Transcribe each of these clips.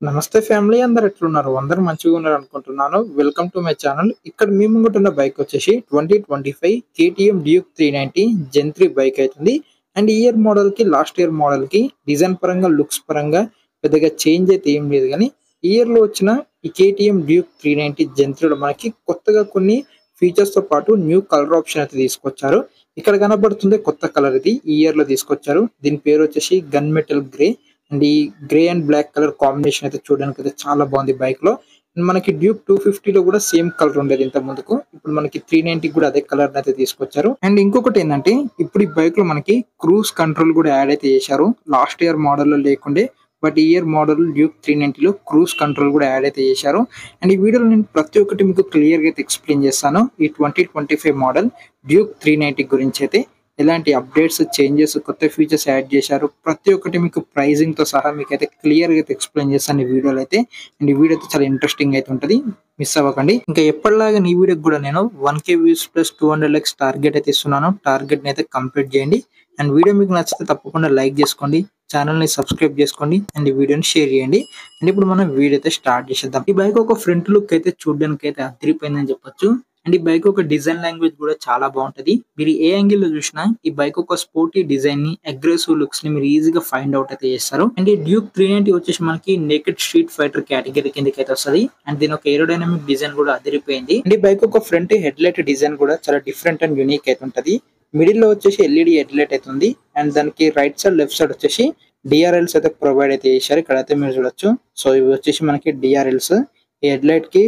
నమస్తే ఫ్యామిలీ అందరు ఎట్లున్నారు? అందరూ మంచిగా ఉన్నారు అనుకుంటున్నాను. Welcome to my channel. ఇక్కడ మీ ముంగటున్న బైక్ వచ్చేసి 2025 కేటీఎం డ్యూక్ 390 జెన్ 3 బైక్ అవుతుంది. అండ్ ఈ ఇయర్ మోడల్ కి లాస్ట్ ఇయర్ మోడల్ కి డిజైన్ పరంగా లుక్స్ పరంగా పెద్దగా చేంజ్ అయితే ఏం లేదు, కానీ ఈ ఇయర్ లో వచ్చిన ఈ కేటీఎం డ్యూక్ 390 జెన్ 3 లో మనకి కొత్తగా కొన్ని ఫీచర్స్ తో పాటు న్యూ కలర్ ఆప్షన్ అయితే తీసుకొచ్చారు. ఇక్కడ కనబడుతుంది కొత్త కలర్, ఇది ఈ ఇయర్ లో తీసుకొచ్చారు. దీని పేరు వచ్చేసి గన్ మెటల్ గ్రే. అండ్ ఈ grey and black colour combination అయితే చూడడానికి అయితే చాలా బాగుంది బైక్ లో. మనకి డ్యూక్ 250 లో కూడా సేమ్ కలర్ ఉండేది ఇంత ముందుకు, ఇప్పుడు మనకి 390 కూడా అదే కలర్ అయితే తీసుకొచ్చారు. అండ్ ఇంకొకటి ఏంటంటే ఇప్పుడు ఈ బైక్ లో మనకి క్రూజ్ కంట్రోల్ కూడా యాడ్ అయితే చేశారు. లాస్ట్ ఇయర్ మోడల్ లో లేకుండే, బట్ ఈ ఇయర్ మోడల్ డ్యూక్ 390 లో క్రూజ్ కంట్రోల్ కూడా యాడ్ అయితే చేశారు. అండ్ ఈ వీడియోలో నేను ప్రతి ఒక్కటి మీకు క్లియర్ గా అయితే ఎక్స్ప్లెయిన్ చేస్తాను. ఈ 2025 మోడల్ డ్యూక్ 390 గురించి అయితే ఎలాంటి అప్డేట్స్, చేంజెస్, కొత్త ఫీచర్స్ యాడ్ చేశారు, ప్రతి ఒక్కటి మీకు ప్రైజింగ్ తో సహా మీకు అయితే క్లియర్ గా అయితే ఎక్స్ప్లెయిన్ చేస్తాను ఈ వీడియోలో అయితే. అండ్ ఈ వీడియో అయితే చాలా ఇంట్రెస్టింగ్ అయితే ఉంటుంది, మిస్ అవ్వకండి. ఇంకా ఎప్పటిలాగా ఈ వీడియోకి కూడా నేను 1K views plus 200 likes target అయితే ఇస్తున్నాను. టార్గెట్ ని అయితే కంప్లీట్ చేయండి. అండ్ వీడియో మీకు నచ్చితే తప్పకుండా లైక్ చేసుకోండి, ఛానల్ ని సబ్స్క్రైబ్ చేసుకోండి, అండ్ ఈ వీడియోని షేర్ చేయండి. అండ్ ఇప్పుడు మనం వీడియో అయితే స్టార్ట్ చేసేద్దాం. ఈ బైక్ ఒక ఫ్రంట్ లుక్ అయితే చూడడానికి అయితే అదిరిపోయిందని చెప్పొచ్చు. అండ్ ఈ బైక్ ఒక డిజైన్ లాంగ్వేజ్ కూడా చాలా బాగుంటది. మీరు ఏ యాంగిల్ లో చూసినా ఈ బైక్ ఒక స్పోర్టీ డిజైన్ ని, అగ్రెసివ్ లుక్స్ ని మీరు ఈజీగా ఫైండ్ అవుట్ అయితే చేస్తారు. అండ్ ఈ డ్యూక్ 390 వచ్చేసి మనకి నేకెడ్ స్ట్రీట్ ఫైటర్ కేటగిరీ కిందకి అయితే వస్తుంది. అండ్ దీని ఒక ఏరోడైనమిక్ డిజైన్ కూడా అదిరిపోయింది. అండ్ ఈ బైక్ ఒక ఫ్రంట్ హెడ్ లైట్ డిజైన్ కూడా చాలా డిఫరెంట్ అండ్ యూనిక్ అయితే ఉంటది. మిడిల్ లో వచ్చేసి ఎల్ఈడి హెడ్ లైట్ అయితే ఉంది. అండ్ దానికి రైట్ సైడ్, లెఫ్ట్ సైడ్ వచ్చేసి డిఆర్ఎల్స్ అయితే ప్రొవైడ్ అయితే చేశారు. ఇక్కడ అయితే మీరు చూడొచ్చు. సో ఇవి వచ్చేసి మనకి డిఆర్ఎల్స్. ఈ హెడ్ లైట్ కి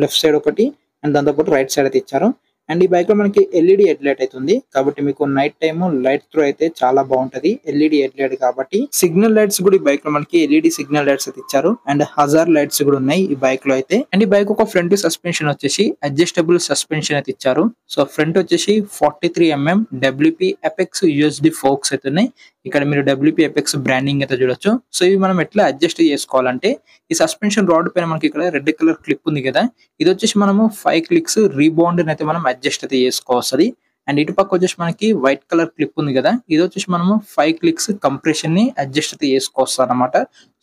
లెఫ్ట్ సైడ్ ఒకటి, అండ్ దాంతోపాటు రైట్ సైడ్ అయితే ఇచ్చారు. అండ్ ఈ బైక్ లో మనకి ఎల్ఈడి హెడ్ లైట్ అయితే ఉంది, కాబట్టి మీకు నైట్ టైమ్ లైట్ త్రో అయితే చాలా బాగుంటది. ఎల్ఈడి హెడ్ లైట్ కాబట్టి సిగ్నల్ లైట్స్ కూడా ఈ బైక్ లో మనకి ఎల్ఈడి సిగ్నల్ లైట్స్ అయితే ఇచ్చారు. అండ్ హజార్ లైట్స్ కూడా ఉన్నాయి ఈ బైక్ లో అయితే. అండ్ ఈ బైక్ ఒక ఫ్రంట్ సస్పెన్షన్ వచ్చేసి అడ్జస్టబుల్ సస్పెన్షన్ అయితే ఇచ్చారు. సో ఫ్రంట్ వచ్చేసి 43mm WP apex USD folks అయితే ఉన్నాయి. ఇక్కడ మీరు WP ఎపెక్స్ బ్రాండింగ్ అయితే చూడొచ్చు. సో ఇవి మనం ఎట్లా అడ్జస్ట్ చేసుకోవాలంటే, ఈ సస్పెన్షన్ రాడ్ పైన మనకి ఇక్కడ రెడ్ కలర్ క్లిప్ ఉంది కదా, ఇది వచ్చేసి మనము 5 క్లిక్స్ రీబౌండ్ అయితే మనం అడ్జస్ట్ అయితే చేసుకోవస్తుంది. అండ్ ఇటు పక్క వచ్చేసి మనకి వైట్ కలర్ క్లిప్ ఉంది కదా, ఇది వచ్చేసి మనము 5 క్లిక్స్ కంప్రెషన్ ని అడ్జస్ట్ అయితే చేసుకోవచ్చు అనమాట.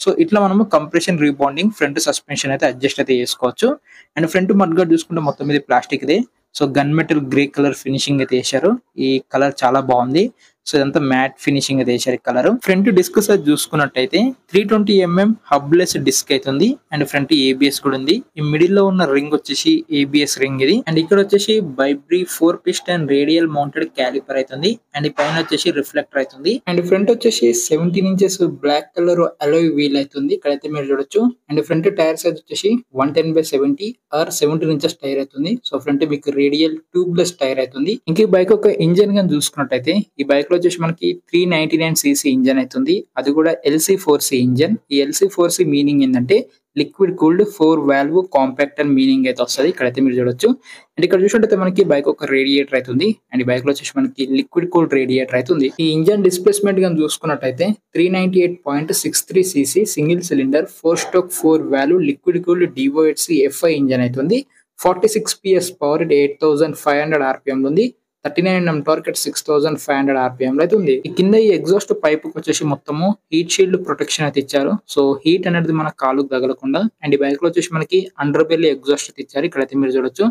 సో ఇట్లా మనము కంప్రెషన్, రీబౌండింగ్, ఫ్రంట్ సస్పెన్షన్ అయితే అడ్జస్ట్ అయితే చేసుకోవచ్చు. అండ్ ఫ్రంట్ మడ్ గార్డ్ చూసుకుంటే మొత్తం ఇది plastic they. So gun metal grey colour finishing అయితే వేశారు. ఈ కలర్ చాలా బాగుంది. సో ఇదంతా మ్యాట్ ఫినిషింగ్ అయితే వేశారు ఈ కలర్. ఫ్రంట్ డిస్క్ సైజ్ చూసుకున్నట్టయితే 320mm హబ్లెస్ డిస్క్ అయితే ఉంది. అండ్ ఫ్రంట్ ఏబిఎస్ కూడా ఉంది. ఈ మిడిల్ లో ఉన్న రింగ్ వచ్చేసి ఏబిఎస్ రింగ్ ఇది. అండ్ ఇక్కడ వచ్చేసి ByBre 4 piston radial mounted caliper అవుతుంది. అండ్ ఈ పైన వచ్చేసి రిఫ్లెక్టర్ అవుతుంది. అండ్ ఫ్రంట్ వచ్చేసి 17 inches black colour alloy wheel అవుతుంది, ఇక్కడైతే మీరు చూడొచ్చు. అండ్ ఫ్రంట్ టైర్ సైజ్ వచ్చేసి 110/70 ఆర్ 17 ఇంచెస్ టైర్ అవుతుంది. సో ఫ్రంట్ మీకు రేడియల్ ట్యూబ్లెస్ టైర్ అవుతుంది. ఇంక ఈ బైక్ ఒక ఇంజన్ గా చూసుకున్నట్టయితే ఈ బైక్ వచ్చేసి మనకి 399cc ఇంజన్ అవుతుంది. అది కూడా LC4C ఇంజన్. ఈ LC4C మీనింగ్ ఏంటంటే లిక్విడ్ కూల్డ్ 4 వాల్వ్ కాంపాక్ట్ అని మీనింగ్ అయితే వస్తుంది. ఇక్కడైతే మీరు చూడొచ్చు. అండ్ ఇక్కడ చూసినట్టయితే మనకి బైక్ ఒక రేడియేటర్ అవుతుంది. అండ్ ఈ బైక్ లో వచ్చేసి మనకి లిక్విడ్ కూల్డ్ రేడియేటర్ అవుతుంది. ఈ ఇంజన్ డిస్ప్లేస్మెంట్ గా చూసుకున్నట్టయితే 398.63cc single cylinder 4 stroke 4 valve liquid cooled DOHC FI engine అవుతుంది. 46 PS పవర్ 8500 RPM ఉంది. 39Nm టార్క్ 6500 RPM లో అయితే ఉంది. ఈ కింద ఈ ఎగ్జాస్ట్ పైప్ వచ్చేసి మొత్తము హీట్ షీల్డ్ ప్రొటెక్షన్ అయితే ఇచ్చారు. సో హీట్ అనేది మన కాలుకు తగలకుండా. అండ్ ఈ బైక్ లో వచ్చేసి మనకి అండర్ బెల్లీ ఎగ్జాస్ట్ అయితే ఇచ్చారు. ఇక్కడైతే మీరు చూడొచ్చు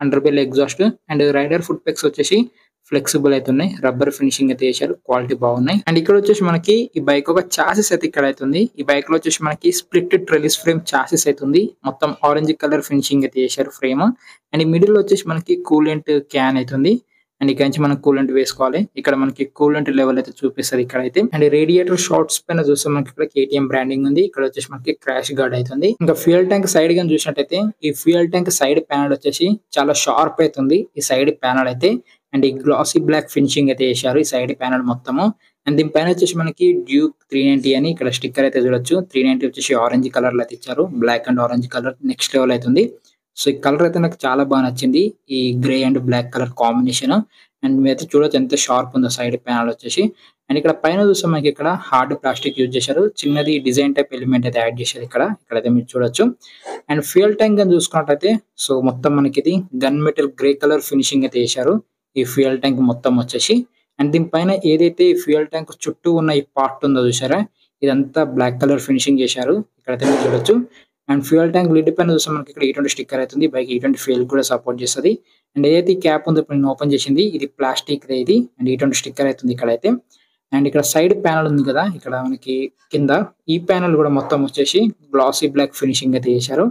under belly exhaust. And rider foot pegs వచ్చేసి ఫ్లెక్సిబుల్ అయితే ఉన్నాయి, రబ్బర్ ఫినిషింగ్ అయితే చేశారు, క్వాలిటీ బాగున్నాయి. అండ్ ఇక్కడ వచ్చేసి మనకి ఈ బైక్ ఒక చాసిస్ అయితే ఇక్కడ అవుతుంది. ఈ బైక్ లో వచ్చేసి మనకి స్ప్లిట్ ట్రెలిస్ ఫ్రేమ్ చాసిస్ అవుతుంది. మొత్తం ఆరెంజ్ కలర్ ఫినిషింగ్ అయితే చేశారు ఫ్రేమ్. అండ్ ఈ మిడిల్ లో వచ్చేసి మనకి కూలెంట్ క్యాన్ అవుతుంది. అండ్ ఇక్కడ నుంచి మనం కూలెంట్ వేసుకోవాలి. ఇక్కడ మనకి కూలెంట్ లెవెల్ అయితే చూపిస్తారు ఇక్కడ అయితే. అండ్ రేడియేటర్ షార్ట్స్ పైన చూస్తే మనకి ఇక్కడ KTM బ్రాండింగ్ ఉంది. ఇక్కడ వచ్చేసి మనకి క్రాష్ గార్డ్ అవుతుంది. ఇంకా ఫ్యూయల్ ట్యాంక్ సైడ్ గా చూసినట్టయితే ఈ ఫ్యూయల్ ట్యాంక్ సైడ్ ప్యానల్ వచ్చేసి చాలా షార్ప్ అవుతుంది ఈ సైడ్ ప్యానల్ అయితే. అండ్ ఈ గ్లాసీ బ్లాక్ ఫినిషింగ్ అయితే చేశారు ఈ సైడ్ ప్యానల్ మొత్తము. అండ్ దీని పైన వచ్చేసి మనకి డ్యూక్ 390 అని ఇక్కడ స్టిక్కర్ అయితే చూడొచ్చు. 390 వచ్చేసి ఆరెంజ్ కలర్ లో అయితే ఇచ్చారు. Black and orange colour next level అవుతుంది. సో ఈ కలర్ అయితే నాకు చాలా బాగా నచ్చింది, ఈ grey and black colour combination. And మీరైతే చూడొచ్చు ఎంత షార్ప్ ఉందో సైడ్ ప్యానల్ వచ్చేసి. అండ్ ఇక్కడ పైన చూస్తే మనకి ఇక్కడ హార్డ్ ప్లాస్టిక్ యూజ్ చేశారు. చిన్నది డిజైన్ టైప్ ఎలిమెంట్ అయితే యాడ్ చేశారు ఇక్కడైతే మీరు చూడొచ్చు. అండ్ ఫ్యూయల్ ట్యాంక్ అని చూసుకున్నట్టయితే సో మొత్తం మనకి ఇది gun metal grey colour finishing అయితే చేశారు ఈ ఫ్యూయల్ ట్యాంక్ మొత్తం వచ్చేసి. అండ్ దీనిపైన ఏదైతే ఫ్యూయల్ ట్యాంక్ చుట్టూ ఉన్న ఈ పార్ట్ ఉందో చూసారా, ఇదంతా బ్లాక్ కలర్ ఫినిషింగ్ చేశారు. ఇక్కడైతే మీరు చూడొచ్చు. అండ్ ఫ్యూయల్ ట్యాంక్ లిడ్ పైన చూస్తే మనకి ఇక్కడ E20 స్టిక్కర్ అవుతుంది. బైక్ E20 ఫ్యూయల్ కూడా సపోర్ట్ చేస్తది. అండ్ ఏదైతే ఈ క్యాప్ ఉందో ఇప్పుడు నేను ఓపెన్ చేసింది ఇది ప్లాస్టిక్‌దే ఇది. అండ్ E20 స్టిక్కర్ అవుతుంది ఇక్కడైతే. అండ్ ఇక్కడ సైడ్ ప్యానెల్ ఉంది కదా! ఇక్కడ మనకి కింద ఈ ప్యానెల్ కూడా మొత్తం వచ్చేసి గ్లాసీ బ్లాక్ ఫినిషింగ్ అయితే చేశారు.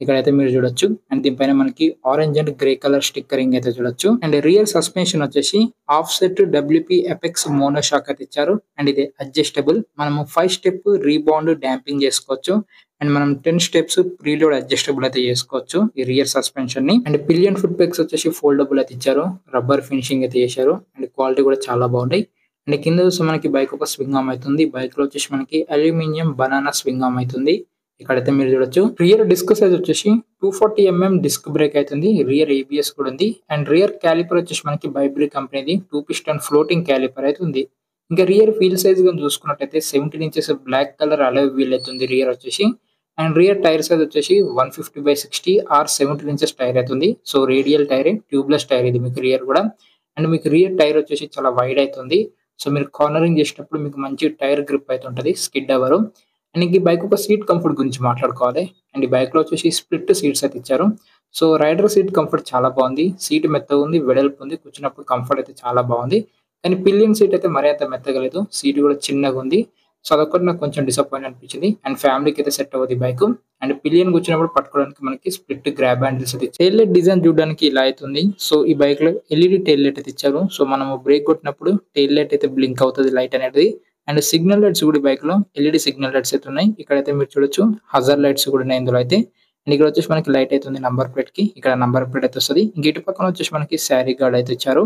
ఇక్కడైతే మీరు చూడొచ్చు. అండ్ దీనిపైన మనకి orange and grey colour stickering అయితే చూడొచ్చు. అండ్ రియర్ సస్పెన్షన్ వచ్చేసి offset WP apex mono shock అయితే ఇచ్చారు. అండ్ ఇది అడ్జస్టబుల్. మనము 5 స్టెప్ రీబౌండ్ డాంపింగ్ చేసుకోవచ్చు. అండ్ మనం 10 స్టెప్స్ ప్రీలోడ్ అడ్జస్టబుల్ అయితే చేసుకోవచ్చు ఈ రియర్ సస్పెన్షన్ ని. అండ్ పిలియన్ ఫుట్ పెగ్స్ వచ్చేసి ఫోల్డబుల్ అయితే ఇచ్చారు. రబ్బర్ ఫినిషింగ్ అయితే చేశారు. అండ్ క్వాలిటీ కూడా చాలా బాగుంటాయి. అండ్ కింద చూస్తే మనకి బైక్ ఒక స్వింగ్ ఆర్మ్ అవుతుంది. బైక్ లో వచ్చేసి మనకి అల్యూమినియం బనానా స్వింగ్ ఆర్మ్ అవుతుంది. ఇక్కడైతే మీరు చూడొచ్చు. రియర్ డిస్క్ సైజ్ వచ్చేసి 240 mm డిస్క్ బ్రేక్ అవుతుంది. రియర్ ABS కూడా ఉంది. అండ్ రియర్ క్యాలిపర్ వచ్చేసి మనకి బైబ్రీ కంపెనీది 2 పిస్టన్ ఫ్లోటింగ్ క్యాలిపర్ అయితే ఉంది. ఇంకా రియర్ వీల్ సైజ్ గా చూసుకున్నట్టయితే 17 inches black colour alloy wheel అయితే ఉంది రియర్ వచ్చేసి. అండ్ రియర్ టైర్ సైజ్ వచ్చేసి 150/60 ఆర్ 17 inches టైర్ అవుతుంది. So radial tyre, tubeless tyre ఇది మీకు రియర్ కూడా. అండ్ మీకు రియర్ టైర్ వచ్చేసి చాలా వైడ్ అవుతుంది. సో మీరు కార్నరింగ్ చేసేటప్పుడు మీకు మంచి టైర్ గ్రిప్ అయితే ఉంటుంది, స్కిడ్ అవ్వరు. అండ్ ఈ బైక్ ఒక సీట్ కంఫర్ట్ గురించి మాట్లాడుకోవాలి. అండ్ ఈ బైక్ లో వచ్చేసి స్ప్లిట్ సీట్స్ అయితే ఇచ్చారు. సో రైడర్ సీట్ కంఫర్ట్ చాలా బాగుంది. సీట్ మెత్తగా ఉంది, వెడల్పు ఉంది, కూర్చున్నప్పుడు కంఫర్ట్ అయితే చాలా బాగుంది. కానీ పిలియన్ సీట్ అయితే మరీ అంత మెత్తగా లేదు. సీట్ కూడా చిన్నగా ఉంది. సో అదొకటి నాకు కొంచెం డిసప్పాయింట్ అనిపించింది. అండ్ ఫ్యామిలీకి అయితే సెట్ అవ్వదు ఈ బైక్. అండ్ పిలియన్ కూర్చున్నప్పుడు పట్టుకోవడానికి మనకి స్ప్లిట్ గ్రాబ్ హ్యాండిల్స్ అయితే టైల్ లైట్ డిజైన్ చూడడానికి ఇలా అవుతుంది. సో ఈ బైక్ లో LED టైల్ లైట్ అయితే ఇచ్చారు. సో మనము బ్రేక్ కొట్టినప్పుడు టైల్ లైట్ అయితే బ్లింక్ అవుతుంది లైట్ అనేది. అండ్ సిగ్నల్ లైట్స్ కూడా బైక్ లో LED సిగ్నల్ లైట్స్ అయితే ఉన్నాయి. ఇక్కడైతే మీరు చూడొచ్చు హజార్ లైట్స్ కూడా ఉన్నాయి ఇందులో అయితే. అండ్ ఇక్కడ వచ్చేసి మనకి లైట్ అయితే ఉంది నంబర్ ప్లేట్ కి. ఇక్కడ నంబర్ ప్లేట్ అయితే వస్తుంది. ఇంక ఇటు పక్కన వచ్చేసి మనకి శారీ గార్డ్ అయితే ఇచ్చారు.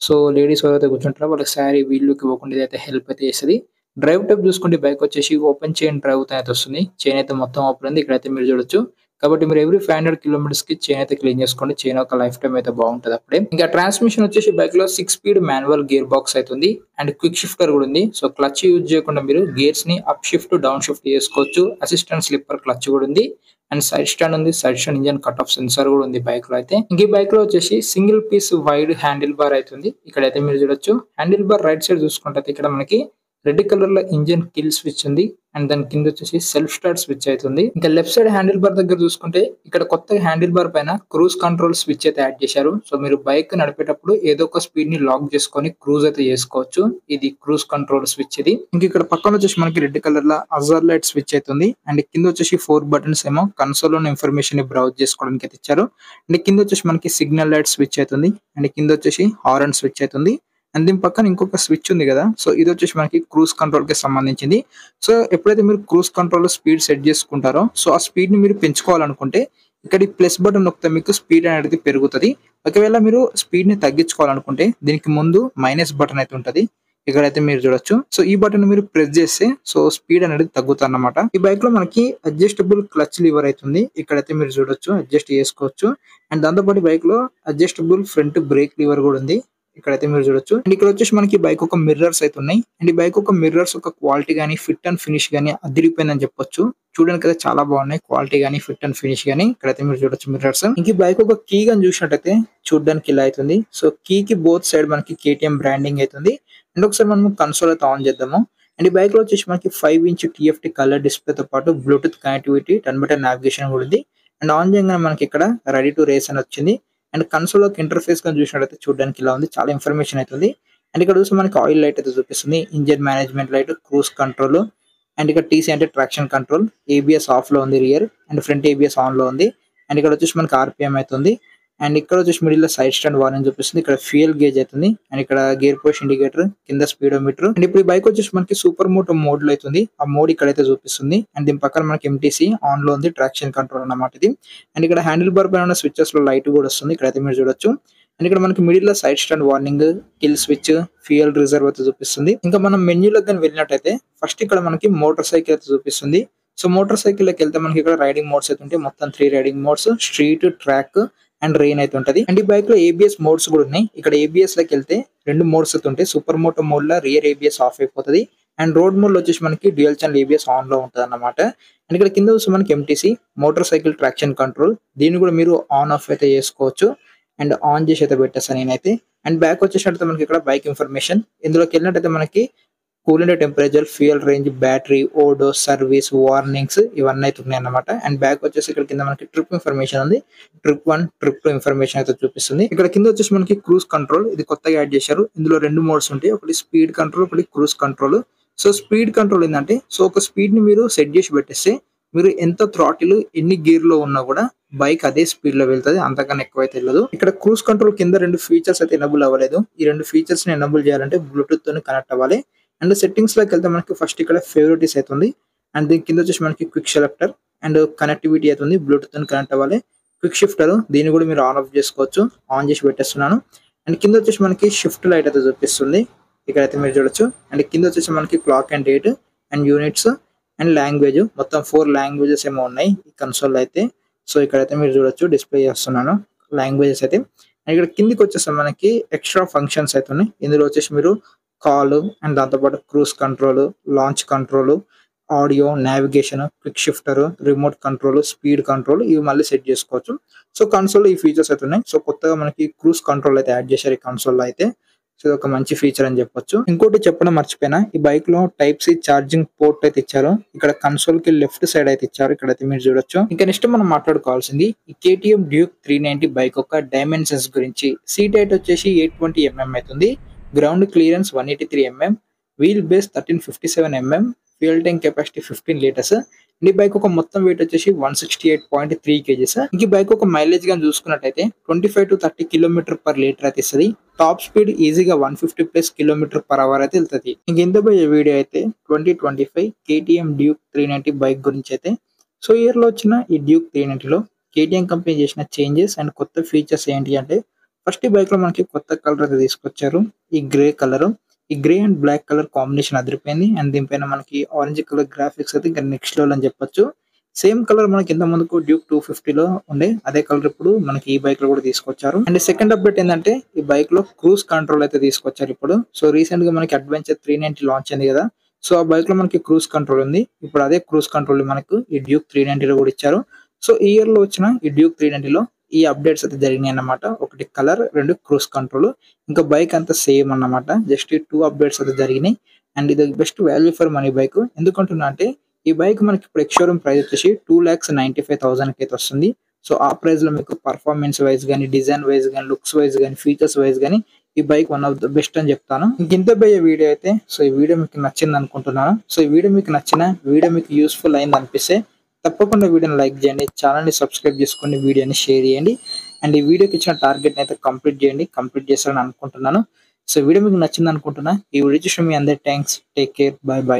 సో లేడీస్ ఎవరైతే కూర్చుంటారో వాళ్ళకి శారీ వీళ్ళకి ఇవ్వకుండా ఇదైతే హెల్ప్ అయితే చేస్తుంది. డ్రైవ్ టైప్ చూసుకుంటే బైక్ వచ్చేసి ఓపెన్ చైన్ డ్రైవ్ అయితే వస్తుంది. చైన్ అయితే మొత్తం ఓపెన్ ఉంది. ఇక్కడైతే మీరు చూడొచ్చు. కాబట్టి మీరు ఎవ్రీ 500 kilometers కి చైన్ అయితే క్లీన్ చేసుకోండి. చైన్ ఒక లైఫ్ టైం అయితే బాగుంటుంది అప్పుడే. ఇంకా ట్రాన్స్మిషన్ వచ్చేసి బైక్ లో 6 speed మాన్యువల్ గేర్ బాక్స్ అవుతుంది. అండ్ క్విక్ షిఫ్టర్ కూడా ఉంది. సో క్లచ్ యూజ్ చేయకుండా మీరు గేర్స్ ని అప్ షిఫ్ట్ డౌన్ షిఫ్ట్ చేసుకోవచ్చు. అసిస్టెంట్ స్లిప్పర్ క్లచ్ కూడా ఉంది. అండ్ సైడ్ స్టాండ్ ఉంది. Side stand engine cut off sensor కూడా ఉంది బైక్ లో అయితే. ఇంక ఈ బైక్ లో వచ్చేసి single piece wide handle bar అవుతుంది. ఇక్కడైతే మీరు చూడొచ్చు. హ్యాండిల్ బార్ రైట్ సైడ్ చూసుకుంటే ఇక్కడ మనకి రెడ్ కలర్ లో ఇంజన్ కిల్ స్విచ్ ఉంది. అండ్ దాని కింద వచ్చేసి సెల్ఫ్ స్టార్ట్ స్విచ్ అవుతుంది. ఇంకా లెఫ్ట్ సైడ్ హ్యాండిల్ బార్ దగ్గర చూసుకుంటే ఇక్కడ కొత్తగా హ్యాండిల్ బార్ పైన క్రూజ్ కంట్రోల్ స్విచ్ అయితే యాడ్ చేశారు. సో మీరు బైక్ నడిపేటప్పుడు ఏదో ఒక స్పీడ్ ని లాక్ చేసుకొని క్రూజ్ అయితే చేసుకోవచ్చు. ఇది క్రూజ్ కంట్రోల్ స్విచ్ ఇది. ఇంక ఇక్కడ పక్కన వచ్చేసి మనకి రెడ్ కలర్ లో హజార్ లైట్ స్విచ్ అవుతుంది. అండ్ కింద వచ్చేసి 4 buttons ఏమో కన్సోల్ లో ఇన్ఫర్మేషన్ ని బ్రౌజ్ చేసుకోవడానికి అయితే ఇచ్చారు. అండ్ కింద వచ్చేసి మనకి సిగ్నల్ లైట్ స్విచ్ అవుతుంది. అండ్ కింద వచ్చేసి హారన్ స్విచ్ అవుతుంది. అండ్ దీని పక్కన ఇంకొక స్విచ్ ఉంది కదా. సో ఇది వచ్చేసి మనకి క్రూజ్ కంట్రోల్ కి సంబంధించింది. సో ఎప్పుడైతే మీరు క్రూజ్ కంట్రోల్ లో స్పీడ్ సెట్ చేసుకుంటారో సో ఆ స్పీడ్ ని మీరు పెంచుకోవాలనుకుంటే ఇక్కడ ఈ ప్లస్ బటన్ నొక్కితే మీకు స్పీడ్ అనేది పెరుగుతుంది. ఒకవేళ మీరు స్పీడ్ ని తగ్గించుకోవాలనుకుంటే దీనికి ముందు మైనస్ బటన్ అయితే ఉంటది. ఇక్కడైతే మీరు చూడొచ్చు. సో ఈ బటన్ మీరు ప్రెస్ చేస్తే సో స్పీడ్ అనేది తగ్గుతుంది అన్నమాట. ఈ బైక్ లో మనకి అడ్జస్టబుల్ క్లచ్ లివర్ అవుతుంది. ఇక్కడైతే మీరు చూడొచ్చు, అడ్జస్ట్ చేసుకోవచ్చు. అండ్ దాంతోపాటు బైక్ లో అడ్జస్టబుల్ ఫ్రంట్ బ్రేక్ లివర్ కూడా ఉంది. ఇక్కడైతే మీరు చూడొచ్చు. అండ్ ఇక్కడ వచ్చేసి మనకి బైక్ ఒక మిర్రర్స్ అయితే ఉన్నాయి. అండ్ ఈ బైక్ ఒక మిర్రర్స్ ఒక క్వాలిటీ గానీ ఫిట్ అండ్ ఫినిష్ గానీ అదిరిపోయిందని చెప్పొచ్చు. చూడడానికి అయితే చాలా బాగున్నాయి క్వాలిటీ గానీ ఫిట్ అండ్ ఫినిష్ గానీ. ఇక్కడైతే మీరు చూడొచ్చు మిర్రర్స్. ఇంక ఈ బైక్ ఒక కీ గాని చూసినట్టయితే చూడడానికి ఇలా అవుతుంది. సో కీ కి బోత్ సైడ్ మనకి KTM బ్రాండింగ్ అవుతుంది. అండ్ ఒకసారి మనం కన్సోల్ అయితే ఆన్ చేద్దాము. అండ్ ఈ బైక్ లో వచ్చేసి మనకి 5-inch TFT కలర్ డిస్ప్లే తో పాటు బ్లూటూత్ కనెక్టివిటీ 10-button నావిగేషన్ కూడా ఉంది. అండ్ ఆన్ చేయగానే మనకి ఇక్కడ రెడీ టు రేస్ అని వచ్చింది. అండ్ కన్సోల్ లోకి ఇంటర్ఫేస్ గా చూసినట్టయితే చూడడానికి ఇలా ఉంది. చాలా ఇన్ఫర్మేషన్ అవుతుంది. అండ్ ఇక్కడ చూస్తే మనకి ఆయిల్ లైట్ అయితే చూపిస్తుంది, engine management light, cruise control. And ఇక్కడ TC అంటే ట్రాక్షన్ కంట్రోల్, ABS ఆఫ్ లో ఉంది rear. And front ABS on లో ఉంది. అండ్ ఇక్కడ వచ్చేసి మనకి RPM అవుతుంది. అండ్ ఇక్కడ వచ్చేసి మిడిల్ లో సైడ్ స్టాండ్ వార్నింగ్ చూపిస్తుంది. ఇక్కడ ఫ్యూయల్ గేజ్ అవుతుంది. అండ్ ఇక్కడ గేర్ పోస్ట్ ఇండికేటర్, కింద స్పీడోమీటర్. అండ్ ఇప్పుడు ఈ బైక్ వచ్చేసి మనకి సూపర్ మోటో మోడ్ లో అవుతుంది. ఆ మోడ్ ఇక్కడైతే చూపిస్తుంది. అండ్ దీని పక్కన మనకి MTC ఆన్ లో ఉంది, ట్రాక్షన్ కంట్రోల్ అన్నమాట ఇది. అండ్ ఇక్కడ హ్యాండిల్ బార్ పైన ఉన్న స్విచెస్ లో లైట్ కూడా వస్తుంది. ఇక్కడైతే మీరు చూడొచ్చు. అండ్ ఇక్కడ మనకి మిడిల్ లో side stand warning, kill switch, fuel reserve అయితే చూపిస్తుంది. ఇంకా మనం మెన్యూలోకి కానీ వెళ్ళినట్టయితే ఫస్ట్ ఇక్కడ మనకి మోటార్ సైకిల్ అయితే చూపిస్తుంది. సో మోటార్ సైకిల్ లోకి వెళ్తే మనకి ఇక్కడ రైడింగ్ మోడ్స్ అయితే ఉంటాయి. మొత్తం 3 riding modes, street, track and rain అయితే ఉంటది. అండ్ ఈ బైక్ లో ABS మోడ్స్ కూడా ఉన్నాయి. ఇక్కడ ABS లోకి వెళ్తే 2 మోడ్స్ అయితే ఉంటాయి. సూపర్ మోటో మోడ్ లో రియర్ ABS ఆఫ్ అయిపోతుంది. అండ్ రోడ్ మోడ్ లో వచ్చేసి మనకి డ్యూయల్ ఛానల్ ABS ఆన్ లో ఉంటుంది అన్నమాట. అండ్ ఇక్కడ కింద వచ్చి మనకి MTC motor cycle traction control, దీన్ని కూడా మీరు ఆన్ ఆఫ్ అయితే చేసుకోవచ్చు. అండ్ ఆన్ చేసి అయితే పెట్టేస్తాను నేనైతే. అండ్ బ్యాక్ వచ్చేసినట్టు మనకి ఇక్కడ బైక్ ఇన్ఫర్మేషన్. ఇందులోకి వెళ్ళినట్టయితే మనకి cooling temperature, fuel range, battery, odo, service, warnings ఇవన్నీ అయితే ఉన్నాయి అన్నమాట. అండ్ బ్యాక్ వచ్చేసి ఇక్కడ కింద మనకి ట్రిప్ ఇన్ఫర్మేషన్ ఉంది. ట్రిప్ 1, ట్రిప్ 2 ఇన్ఫర్మేషన్ అయితే చూపిస్తుంది. ఇక్కడ కింద వచ్చేసి మనకి క్రూజ్ కంట్రోల్, ఇది కొత్తగా యాడ్ చేశారు. ఇందులో 2 మోడ్స్ ఉంటాయి, ఒకటి స్పీడ్ కంట్రోల్, ఒకటి cruise control. So speed control ఏంటంటే, సో ఒక స్పీడ్ ని మీరు సెట్ చేసి పెట్టేస్తే మీరు ఎంత థ్రాటిల్ ఎన్ని గేర్ లో ఉన్నా కూడా బైక్ అదే స్పీడ్ లో వెళ్తుంది, అంతకన్నా ఎక్కువైతే వెళ్ళదు. ఇక్కడ క్రూజ్ కంట్రోల్ కింద 2 ఫీచర్స్ అయితే ఎనబుల్ అవ్వలేదు. ఈ 2 ఫీచర్స్ ని ఎనబుల్ చేయాలంటే బ్లూటూత్ తో కనెక్ట్ అవ్వాలి. అండ్ సెట్టింగ్స్ లోకి వెళ్తే మనకి ఫస్ట్ ఇక్కడ ఫేవరెటిస్ అవుతుంది. అండ్ దీని కింద వచ్చేసి మనకి క్విక్ సెలెక్టర్ అండ్ కనెక్టివిటీ అవుతుంది, బ్లూటూత్ తో కనెక్ట్ అవ్వాలి. క్విక్ షిఫ్టర్, దీన్ని కూడా మీరు ఆన్ ఆఫ్ చేసుకోవచ్చు, ఆన్ చేసి పెట్టేస్తున్నాను. అండ్ కింద వచ్చేసి మనకి షిఫ్ట్ లైట్ అయితే చూపిస్తుంది, ఇక్కడైతే మీరు చూడొచ్చు. అండ్ కింద వచ్చేసి మనకి clock and date and units and language, మొత్తం 4 లాంగ్వేజెస్ ఏమో ఉన్నాయి ఈ కన్సోల్ అయితే. సో ఇక్కడైతే మీరు చూడొచ్చు, డిస్ప్లే చేస్తున్నాను లాంగ్వేజెస్ అయితే. అండ్ ఇక్కడ కిందికి వచ్చేసి మనకి ఎక్స్ట్రా ఫంక్షన్స్ అయితే ఉన్నాయి. ఇందులో వచ్చేసి మీరు కాల్ అండ్ దాంతోపాటు cruise control, launch control, audio, navigation, quick shifter, remote control, speed control ఇవి మళ్ళీ సెట్ చేసుకోవచ్చు. సో కన్సోల్ ఈ ఫీచర్స్ అయితే ఉన్నాయి. సో కొత్తగా మనకి క్రూజ్ కంట్రోల్ అయితే యాడ్ చేశారు ఈ కన్సోల్ అయితే. సో ఇది ఒక మంచి ఫీచర్ అని చెప్పొచ్చు. ఇంకోటి చెప్పడం మర్చిపోయినా, ఈ బైక్ లో టైప్ సి ఛార్జింగ్ పోర్ట్ అయితే ఇచ్చారు. ఇక్కడ కన్సోల్ కి లెఫ్ట్ సైడ్ అయితే ఇచ్చారు, ఇక్కడైతే మీరు చూడొచ్చు. ఇంకా నెక్స్ట్ మనం మాట్లాడుకోవాల్సింది ఈ KTM డ్యూక్ 390 బైక్ యొక్క డైమెన్షన్స్ గురించి. సీట్ హైట్ వచ్చేసి 820 mm అవుతుంది, ground clearance 183 mm, wheel base 1357 mm, fuel tank capacity 15 litres. ఈ బైక్ ఒక మొత్తం వెయిట్ వచ్చేసి 168.3 kgs. ఈ బైక్ ఒక మైలేజ్ గా చూసుకున్నట్టయితే 25 to 30 km/లీటర్ అయితే ఇస్తుంది. టాప్ స్పీడ్ ఈజీగా 150+ km/h అయితే వెళ్తుంది. ఇంక ఇంత పోయే వీడియో అయితే 2025 KTM డ్యూక్ 390 బైక్ గురించి అయితే. సో ఇయర్ లో వచ్చిన ఈ డ్యూక్ 390 లో KTM కంపెనీ చేసిన చేంజెస్ అండ్ కొత్త ఫీచర్స్ ఏంటి అంటే, ఫస్ట్ ఈ బైక్ లో మనకి కొత్త కలర్ అయితే తీసుకొచ్చారు, ఈ గ్రే కలర్. ఈ grey and black colour combination అదిరిపోయింది. అండ్ దీనిపైన మనకి ఆరెంజ్ కలర్ గ్రాఫిక్స్ అయితే ఇంకా నెక్స్ట్ లెవెల్ అని చెప్పొచ్చు. సేమ్ కలర్ మనకి ఇంత ముందుకు డ్యూక్ 250 లో ఉండే అదే కలర్ ఇప్పుడు మనకి ఈ బైక్ లో కూడా తీసుకొచ్చారు. అండ్ సెకండ్ అప్డేట్ ఏంటంటే, ఈ బైక్ లో క్రూజ్ కంట్రోల్ అయితే తీసుకొచ్చారు ఇప్పుడు. సో రీసెంట్ గా మనకి అడ్వెంచర్ 390 లాంచ్ అయింది కదా, సో ఆ బైక్ లో మనకి క్రూజ్ కంట్రోల్ ఉంది. ఇప్పుడు అదే క్రూజ్ కంట్రోల్ మనకు ఈ డ్యూక్ 390 లో కూడా ఇచ్చారు. సో ఈ ఇయర్ లో వచ్చిన ఈ డ్యూక్ 390 లో ఈ అప్డేట్స్ అయితే జరిగినాయి అన్నమాట. ఒకటి కలర్, 2 క్రూజ్ కంట్రోల్. ఇంకా బైక్ అంతా సేమ్ అన్నమాట, జస్ట్ 2 అప్డేట్స్ అయితే జరిగినాయి. అండ్ ఇది best value for money bike. ఎందుకంటున్నా అంటే, ఈ బైక్ మనకి ఇప్పుడు ఎక్స్షోరూమ్ ప్రైస్ వచ్చేసి 2,95,000 అయితే వస్తుంది. సో ఆ ప్రైస్ లో మీకు పర్ఫార్మెన్స్ వైజ్ కానీ, డిజైన్ వైజ్ కానీ, లుక్స్ వైజ్ కానీ, ఫీచర్స్ వైజ్ కానీ ఈ bike one of the best అని చెప్తాను. ఇంత పోయే వీడియో అయితే, సో ఈ వీడియో మీకు నచ్చింది అనుకుంటున్నాను. సో ఈ వీడియో మీకు నచ్చిన, వీడియో మీకు యూస్ఫుల్ అయింది అనిపిస్తే తప్పకుండా వీడియోని లైక్ చేయండి, ఛానల్ని సబ్స్క్రైబ్ చేసుకొని వీడియోని షేర్ చేయండి. అండ్ ఈ వీడియోకి ఇచ్చిన టార్గెట్ అయితే కంప్లీట్ చేయండి, కంప్లీట్ చేస్తారని అనుకుంటున్నాను. సో వీడియో మీకు నచ్చింది అనుకుంటున్నా. ఈ వీడియో చూసిన మీ అందరి thanks, take care, by by.